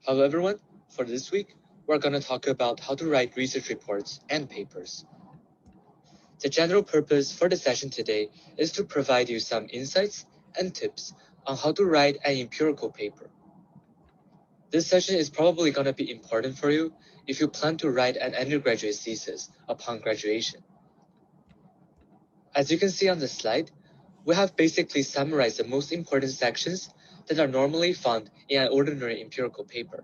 Hello everyone, for this week, we're going to talk about how to write research reports and papers. The general purpose for the session today is to provide you some insights and tips on how to write an empirical paper. This session is probably going to be important for you if you plan to write an undergraduate thesis upon graduation. As you can see on the slide, we have basically summarized the most important sections that are normally found in an ordinary empirical paper.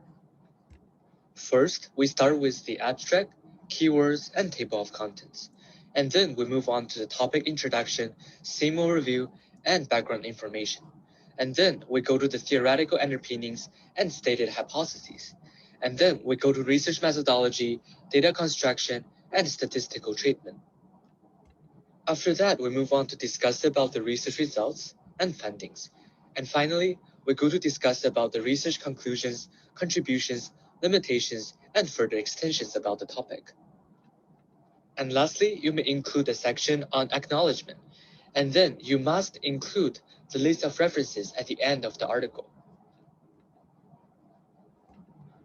First, we start with the abstract, keywords, and table of contents, and then we move on to the topic introduction, theme overview, and background information. And then we go to the theoretical underpinnings and stated hypotheses. And then we go to research methodology, data construction, and statistical treatment. After that, we move on to discuss about the research results and findings. And finally, we go to discuss about the research conclusions, contributions, limitations, and further extensions about the topic. And lastly, you may include a section on acknowledgement, and then you must include the list of references at the end of the article.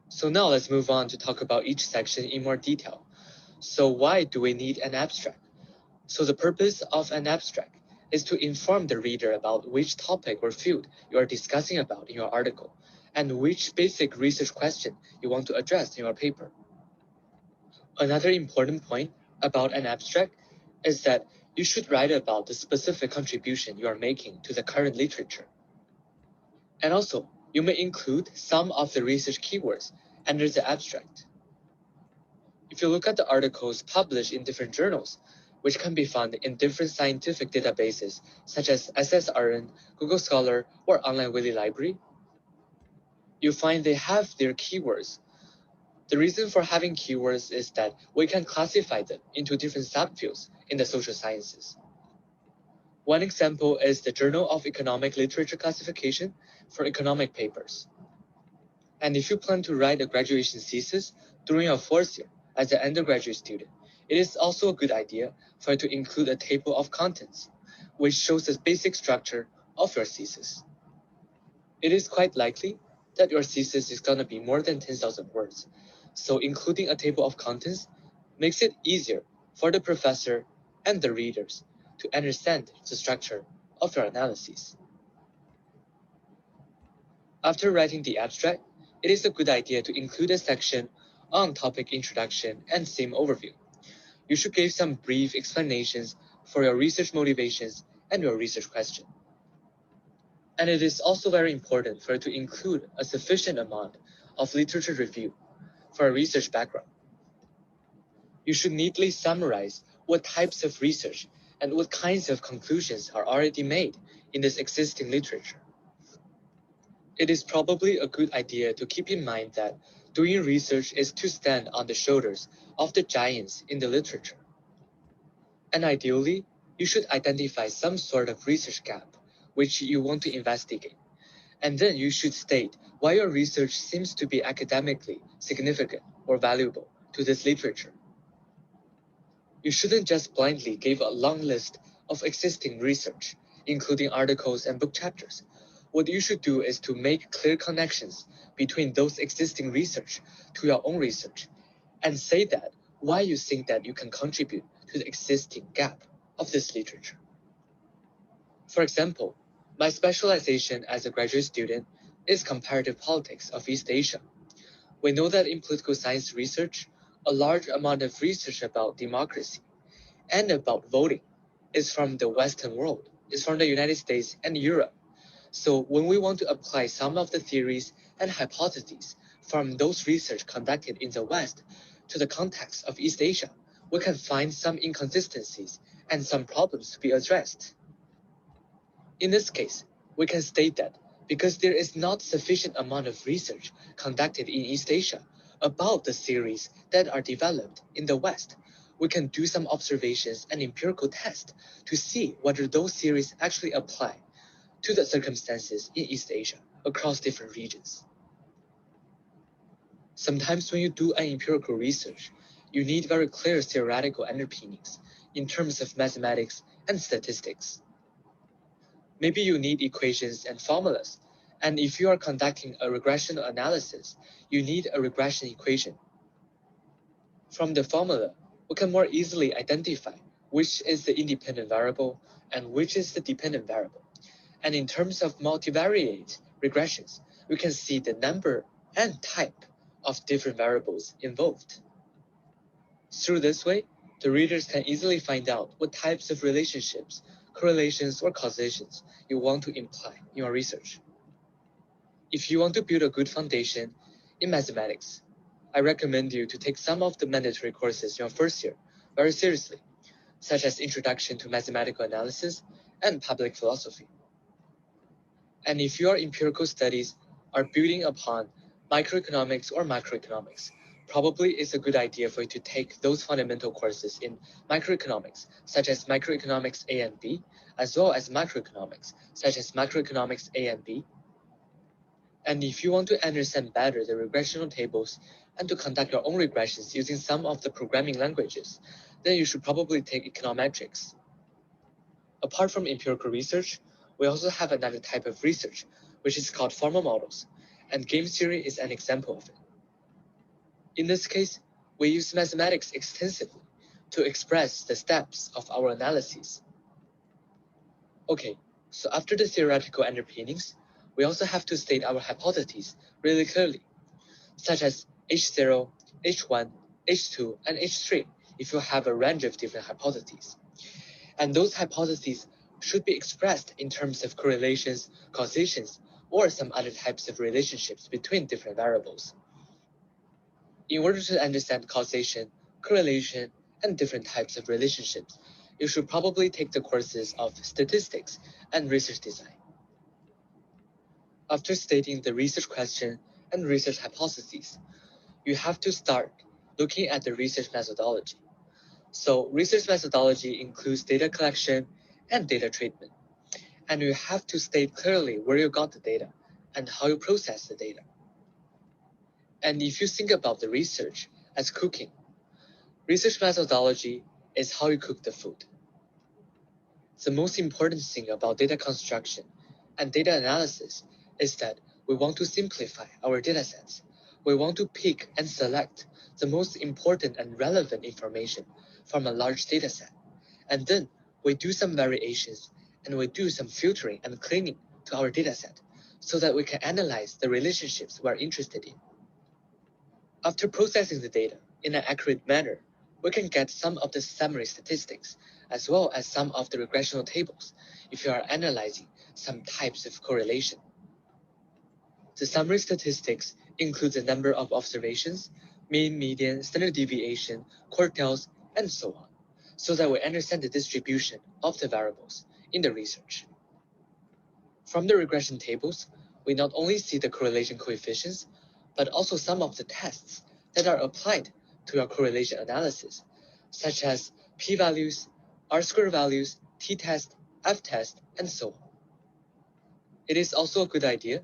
So now let's move on to talk about each section in more detail. So why do we need an abstract? So the purpose of an abstract is to inform the reader about which topic or field you are discussing about in your article, and which basic research question you want to address in your paper. Another important point about an abstract is that you should write about the specific contribution you are making to the current literature. And also, you may include some of the research keywords under the abstract. If you look at the articles published in different journals, which can be found in different scientific databases such as SSRN, Google Scholar, or Online Wiley Library, you find they have their keywords. The reason for having keywords is that we can classify them into different subfields in the social sciences. One example is the Journal of Economic Literature classification for economic papers. And if you plan to write a graduation thesis during your fourth year as an undergraduate student, it is also a good idea for you to include a table of contents, which shows the basic structure of your thesis. It is quite likely that your thesis is going to be more than 10,000 words, so including a table of contents makes it easier for the professor and the readers to understand the structure of your analyses. After writing the abstract, it is a good idea to include a section on topic introduction and theme overview. You should give some brief explanations for your research motivations and your research question. And it is also very important for you to include a sufficient amount of literature review for a research background. You should neatly summarize what types of research and what kinds of conclusions are already made in this existing literature. It is probably a good idea to keep in mind that doing research is to stand on the shoulders of the giants in the literature. And ideally, you should identify some sort of research gap which you want to investigate. And then you should state why your research seems to be academically significant or valuable to this literature. You shouldn't just blindly give a long list of existing research, including articles and book chapters. What you should do is to make clear connections between those existing research to your own research, and say that why you think that you can contribute to the existing gap of this literature. For example, my specialization as a graduate student is comparative politics of East Asia. We know that in political science research, a large amount of research about democracy and about voting is from the Western world, is from the United States and Europe. So when we want to apply some of the theories and hypotheses from those research conducted in the West to the context of East Asia, we can find some inconsistencies and some problems to be addressed. In this case, we can state that because there is not sufficient amount of research conducted in East Asia about the theories that are developed in the West, we can do some observations and empirical tests to see whether those theories actually apply to the circumstances in East Asia across different regions. Sometimes when you do an empirical research, you need very clear theoretical underpinnings in terms of mathematics and statistics. Maybe you need equations and formulas, And if you are conducting a regression analysis, you need a regression equation. From the formula, we can more easily identify which is the independent variable and which is the dependent variable. And in terms of multivariate regressions, we can see the number and type of different variables involved. Through this way, the readers can easily find out what types of relationships, correlations, or causations you want to imply in your research. If you want to build a good foundation in mathematics, I recommend you to take some of the mandatory courses in your first year very seriously, such as Introduction to Mathematical Analysis and Public Philosophy. And if your empirical studies are building upon microeconomics or macroeconomics, probably it's a good idea for you to take those fundamental courses in microeconomics, such as Microeconomics A and B, as well as macroeconomics, such as Macroeconomics A and B. And if you want to understand better the regressional tables and to conduct your own regressions using some of the programming languages, then you should probably take econometrics. Apart from empirical research, we also have another type of research, which is called formal models, and game theory is an example of it. In this case, we use mathematics extensively to express the steps of our analyses. Okay, so after the theoretical underpinnings, we also have to state our hypotheses really clearly, such as H0, H1, H2, and H3 if you have a range of different hypotheses. And those hypotheses should be expressed in terms of correlations, causations, or some other types of relationships between different variables. In order to understand causation, correlation, and different types of relationships, you should probably take the courses of statistics and research design. After stating the research question and research hypotheses, you have to start looking at the research methodology. So research methodology includes data collection and data treatment. And you have to state clearly where you got the data and how you process the data. And if you think about the research as cooking, research methodology is how you cook the food. The most important thing about data construction and data analysis is that we want to simplify our datasets. We want to pick and select the most important and relevant information from a large dataset. And then we do some variations and we do some filtering and cleaning to our dataset so that we can analyze the relationships we're interested in. After processing the data in an accurate manner, we can get some of the summary statistics as well as some of the regressional tables if you are analyzing some types of correlation. The summary statistics include the number of observations, mean, median, standard deviation, quartiles, and so on, so that we understand the distribution of the variables in the research. From the regression tables, we not only see the correlation coefficients, but also some of the tests that are applied to your correlation analysis, such as p-values, R-square values, t-test, f-test, and so on. It is also a good idea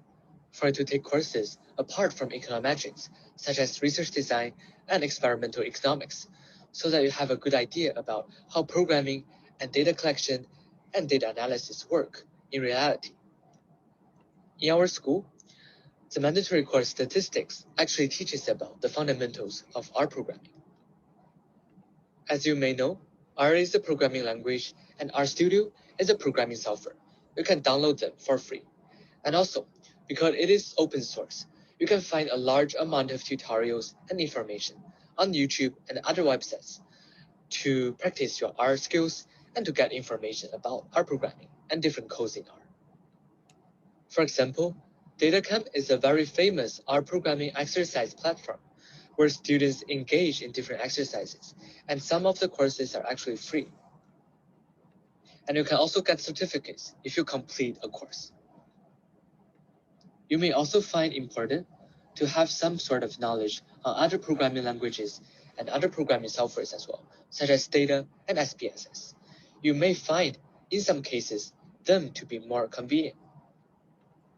for you to take courses apart from econometrics, such as research design and experimental economics, so that you have a good idea about how programming and data collection and data analysis work in reality. In our school, the mandatory course statistics actually teaches about the fundamentals of R programming. As you may know, R is a programming language and RStudio is a programming software. You can download them for free. And also, because it is open source, you can find a large amount of tutorials and information on YouTube and other websites to practice your R skills and to get information about R programming and different codes in R. For example, DataCamp is a very famous R programming exercise platform where students engage in different exercises, and some of the courses are actually free. And you can also get certificates if you complete a course. You may also find important to have some sort of knowledge on other programming languages and other programming softwares as well, such as Data and SPSS. You may find, in some cases, them to be more convenient.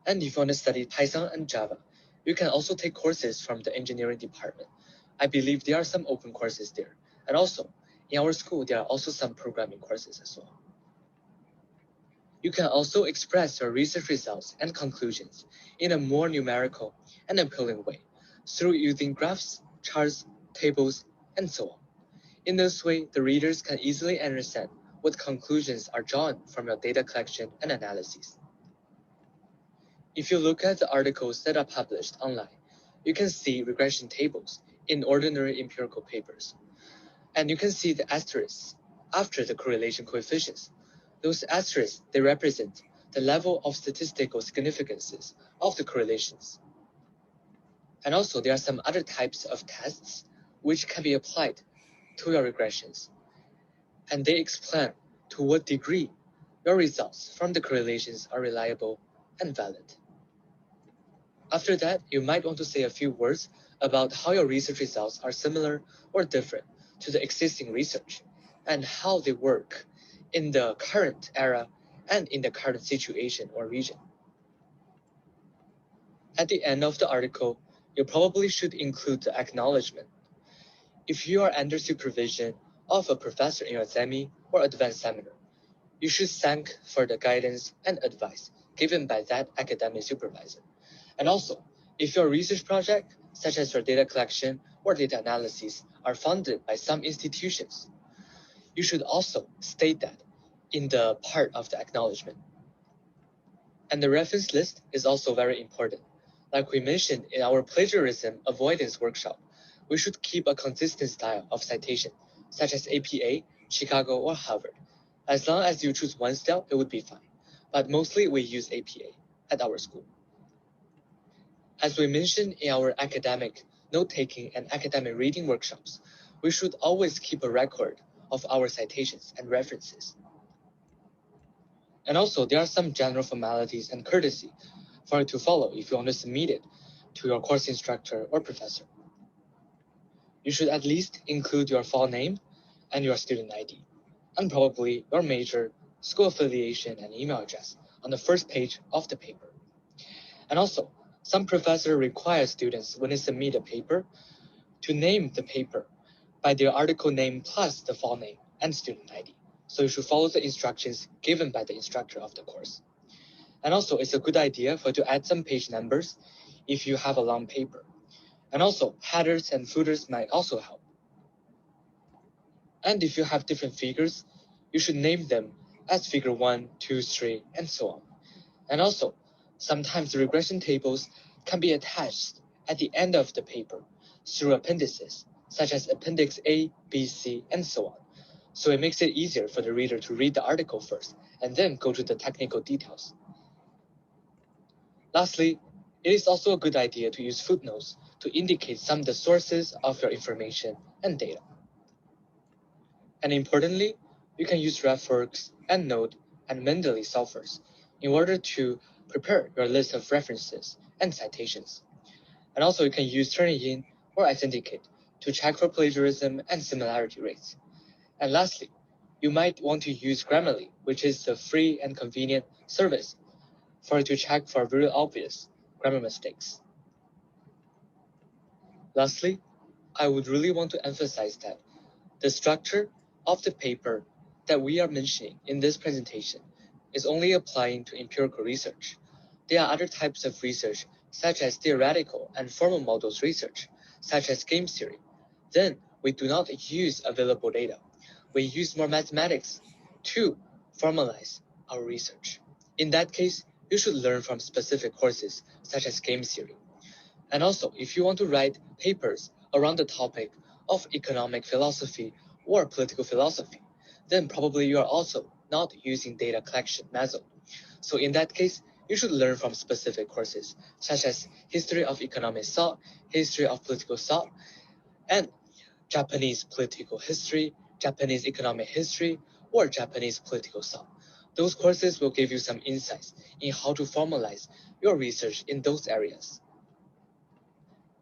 And if you want to study Python and Java, you can also take courses from the engineering department. I believe there are some open courses there. And also, in our school, there are also some programming courses as well. You can also express your research results and conclusions in a more numerical and appealing way through using graphs, charts, tables, and so on. In this way, the readers can easily understand what conclusions are drawn from your data collection and analysis. If you look at the articles that are published online, you can see regression tables in ordinary empirical papers. And you can see the asterisks after the correlation coefficients. Those asterisks, they represent the level of statistical significances of the correlations. And also, there are some other types of tests which can be applied to your regressions. And they explain to what degree your results from the correlations are reliable and valid. After that, you might want to say a few words about how your research results are similar or different to the existing research and how they work in the current era and in the current situation or region. At the end of the article, you probably should include the acknowledgement. If you are under supervision of a professor in your semi or advanced seminar, you should thank for the guidance and advice given by that academic supervisor. And also, if your research project, such as your data collection or data analysis, are funded by some institutions, you should also state that in the part of the acknowledgement. And the reference list is also very important. Like we mentioned in our plagiarism avoidance workshop, we should keep a consistent style of citation, such as APA, Chicago, or Harvard. As long as you choose one style, it would be fine. But mostly we use APA at our school. As we mentioned in our academic note-taking and academic reading workshops, we should always keep a record of our citations and references. And also, there are some general formalities and courtesy for you to follow if you want to submit it to your course instructor or professor. You should at least include your full name and your student ID, and probably your major, school affiliation, and email address on the first page of the paper. And also, some professor require students when they submit a paper to name the paper by their article name plus the full name and student ID. So you should follow the instructions given by the instructor of the course. And also, it's a good idea for you to add some page numbers if you have a long paper. And also, headers and footers might also help. And if you have different figures, you should name them as figure 1, 2, 3, and so on. And also, sometimes the regression tables can be attached at the end of the paper through appendices, such as Appendix A, B, C, and so on. So it makes it easier for the reader to read the article first and then go to the technical details. Lastly, it is also a good idea to use footnotes to indicate some of the sources of your information and data. And importantly, you can use RefWorks, EndNote, and Mendeley softwares in order to prepare your list of references and citations. And also you can use Turnitin or Authenticate to check for plagiarism and similarity rates. And lastly, you might want to use Grammarly, which is the free and convenient service for you to check for very obvious grammar mistakes. Lastly, I would really want to emphasize that the structure of the paper that we are mentioning in this presentation is only applying to empirical research. There are other types of research, such as theoretical and formal models research, such as game theory. Then we do not use available data. We use more mathematics to formalize our research. In that case, you should learn from specific courses, such as game theory. And also, if you want to write papers around the topic of economic philosophy or political philosophy, then probably you are also not using data collection method. So in that case, you should learn from specific courses, such as history of economic thought, history of political thought, and Japanese political history, Japanese economic history, or Japanese political thought. Those courses will give you some insights in how to formalize your research in those areas.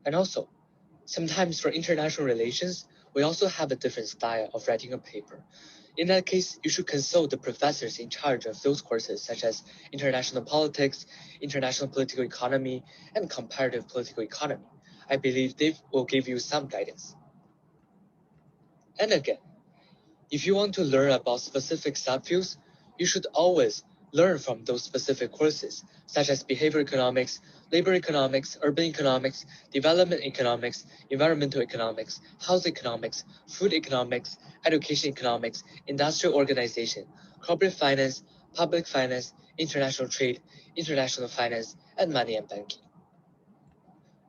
And also, sometimes for international relations, we also have a different style of writing a paper. In that case, you should consult the professors in charge of those courses, such as international politics, international political economy, and comparative political economy. I believe they will give you some guidance. And again, if you want to learn about specific subfields, you should always learn from those specific courses, such as behavior economics, labor economics, urban economics, development economics, environmental economics, house economics, food economics, education economics, industrial organization, corporate finance, public finance, international trade, international finance, and money and banking.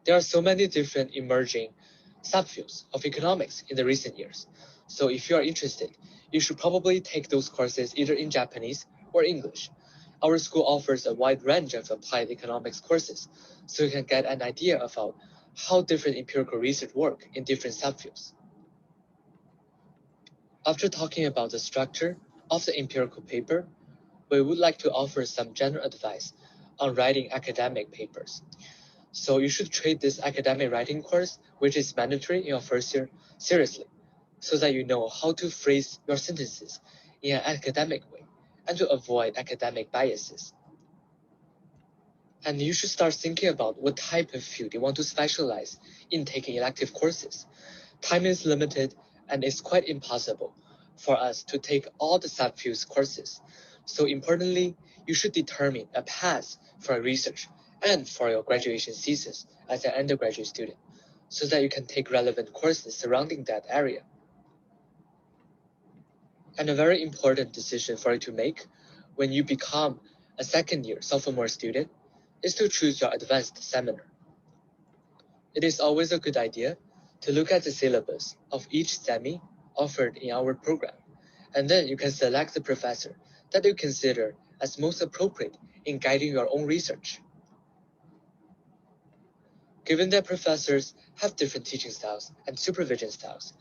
There are so many different emerging subfields of economics in the recent years. So if you are interested, you should probably take those courses either in Japanese or English. Our school offers a wide range of applied economics courses, so you can get an idea about how different empirical research work in different subfields. After talking about the structure of the empirical paper, we would like to offer some general advice on writing academic papers. So you should treat this academic writing course, which is mandatory in your first year, seriously, so that you know how to phrase your sentences in an academic way and to avoid academic biases. And you should start thinking about what type of field you want to specialize in taking elective courses. Time is limited and it's quite impossible for us to take all the subfields courses. So importantly, you should determine a path for research and for your graduation thesis as an undergraduate student, so that you can take relevant courses surrounding that area. And a very important decision for you to make when you become a second year sophomore student is to choose your advanced seminar. It is always a good idea to look at the syllabus of each semi offered in our program, and then you can select the professor that you consider as most appropriate in guiding your own research. Given that professors have different teaching styles and supervision styles,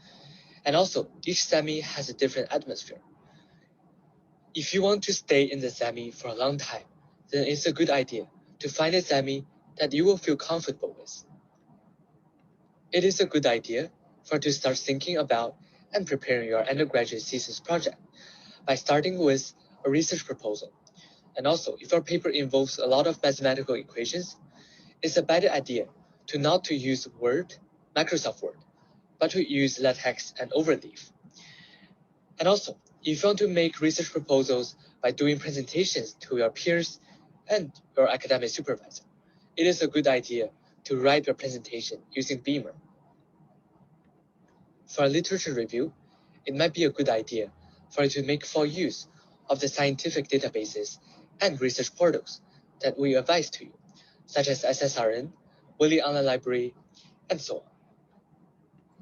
and also each semi has a different atmosphere. If you want to stay in the semi for a long time, then it's a good idea to find a semi that you will feel comfortable with. It is a good idea for to start thinking about and preparing your undergraduate thesis project by starting with a research proposal. And also, if your paper involves a lot of mathematical equations, it's a better idea to not to use Word, Microsoft Word, but to use LaTeX and Overleaf. And also, if you want to make research proposals by doing presentations to your peers and your academic supervisor, it is a good idea to write your presentation using Beamer. For a literature review, it might be a good idea for you to make full use of the scientific databases and research portals that we advise to you, such as SSRN, Wiley Online Library, and so on.